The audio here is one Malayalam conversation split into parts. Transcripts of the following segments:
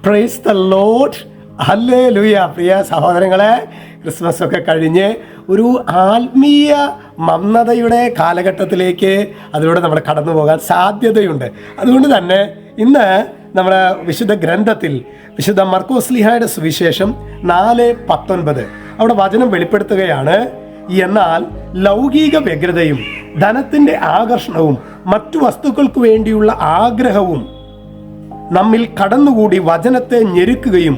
Praise the Lord. ഹല്ലേലൂയ. പ്രിയ സഹോദരങ്ങളെ, ക്രിസ്മസ് ഒക്കെ കഴിഞ്ഞ് ഒരു ആത്മീയ മന്ദതയുടെ കാലഘട്ടത്തിലേക്ക് അതിലൂടെ നമ്മൾ കടന്നു പോകാൻ സാധ്യതയുണ്ട്. അതുകൊണ്ട് തന്നെ ഇന്ന് നമ്മുടെ വിശുദ്ധ ഗ്രന്ഥത്തിൽ വിശുദ്ധ മർക്കോസ് ലീഹായുടെ സുവിശേഷം 4:19 അവിടെ വചനം വെളിപ്പെടുത്തുകയാണ്. എന്നാൽ ലൗകിക വ്യഗ്രതയും ധനത്തിൻ്റെ ആകർഷണവും മറ്റു വസ്തുക്കൾക്ക് വേണ്ടിയുള്ള ആഗ്രഹവും നമ്മിൽ കടന്നുകൂടി വചനത്തെ ഞെരുക്കുകയും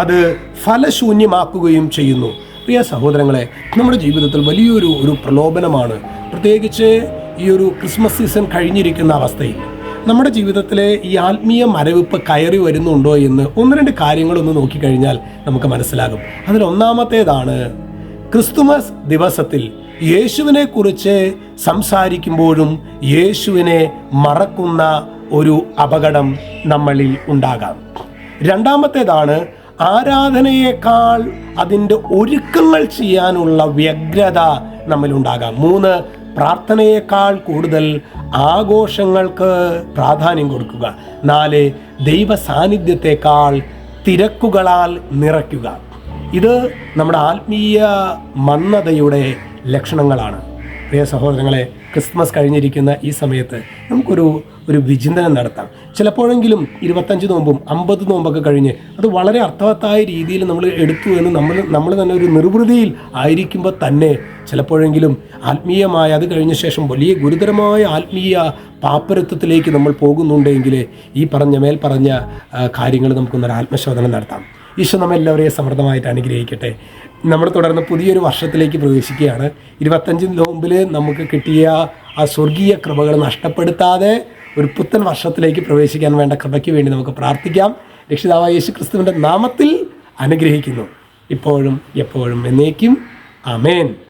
അത് ഫലശൂന്യമാക്കുകയും ചെയ്യുന്നു. പ്രിയ സഹോദരങ്ങളെ, നമ്മുടെ ജീവിതത്തിൽ വലിയൊരു പ്രലോഭനമാണ്, പ്രത്യേകിച്ച് ഈ ഒരു ക്രിസ്മസ് സീസൺ കഴിഞ്ഞിരിക്കുന്ന അവസ്ഥയിൽ നമ്മുടെ ജീവിതത്തിലെ ഈ ആത്മീയ മരവിപ്പ് കയറി വരുന്നുണ്ടോ എന്ന് ഒന്ന് രണ്ട് കാര്യങ്ങളൊന്ന് നോക്കിക്കഴിഞ്ഞാൽ നമുക്ക് മനസ്സിലാകും. അതിലൊന്നാമത്തേതാണ് ക്രിസ്തുമസ് ദിവസത്തിൽ യേശുവിനെ കുറിച്ച് സംസാരിക്കുമ്പോഴും യേശുവിനെ മറക്കുന്ന ഒരു അപകടം നമ്മളിൽ ഉണ്ടാകാം. രണ്ടാമത്തേതാണ് ആരാധനയേക്കാൾ അതിൻ്റെ ഒരുക്കങ്ങൾ ചെയ്യാനുള്ള വ്യഗ്രത നമ്മിലുണ്ടാകാം. 3, പ്രാർത്ഥനയേക്കാൾ കൂടുതൽ ആഘോഷങ്ങൾക്ക് പ്രാധാന്യം കൊടുക്കുക. 4, ദൈവ സാന്നിധ്യത്തെക്കാൾ തിരക്കുകളാൽ നിറയ്ക്കുക. ഇത് നമ്മുടെ ആത്മീയ മന്ദതയുടെ ലക്ഷണങ്ങളാണ്. പ്രിയ സഹോദരങ്ങളെ, ക്രിസ്മസ് കഴിഞ്ഞിരിക്കുന്ന ഈ സമയത്ത് നമുക്കൊരു വിചിന്തനം നടത്താം. ചിലപ്പോഴെങ്കിലും 25 നോമ്പും 50 നോമ്പൊക്കെ കഴിഞ്ഞ് അത് വളരെ അർത്ഥവത്തായ രീതിയിൽ നമ്മൾ എടുത്തു എന്ന് നമ്മൾ തന്നെ ഒരു നിർവൃതിയിൽ ആയിരിക്കുമ്പോൾ തന്നെ ചിലപ്പോഴെങ്കിലും ആത്മീയമായ അത് കഴിഞ്ഞ ശേഷം വലിയ ഗുരുതരമായ ആത്മീയ പാപ്പരത്വത്തിലേക്ക് നമ്മൾ പോകുന്നുണ്ടെങ്കിൽ ഈ മേൽപ്പറഞ്ഞ കാര്യങ്ങൾ നമുക്കൊന്നൊരു ആത്മശോധന നടത്താം. ഈശോ നമ്മെല്ലാവരെയും സമൃദ്ധമായിട്ട് അനുഗ്രഹിക്കട്ടെ. നമ്മൾ തുടർന്ന് പുതിയൊരു വർഷത്തിലേക്ക് പ്രവേശിക്കുകയാണ്. 25 നോമ്പിൽ നമുക്ക് കിട്ടിയ ആ സ്വർഗീയ കൃപകൾ നഷ്ടപ്പെടുത്താതെ ഒരു പുത്തൻ വർഷത്തിലേക്ക് പ്രവേശിക്കാൻ വേണ്ട കൃപയ്ക്ക് വേണ്ടി നമുക്ക് പ്രാർത്ഥിക്കാം. രക്ഷിതാവായ യേശു ക്രിസ്തുവിൻ്റെ നാമത്തിൽ അനുഗ്രഹിക്കുന്നു, ഇപ്പോഴും എപ്പോഴും എന്നേക്കും. ആമേൻ.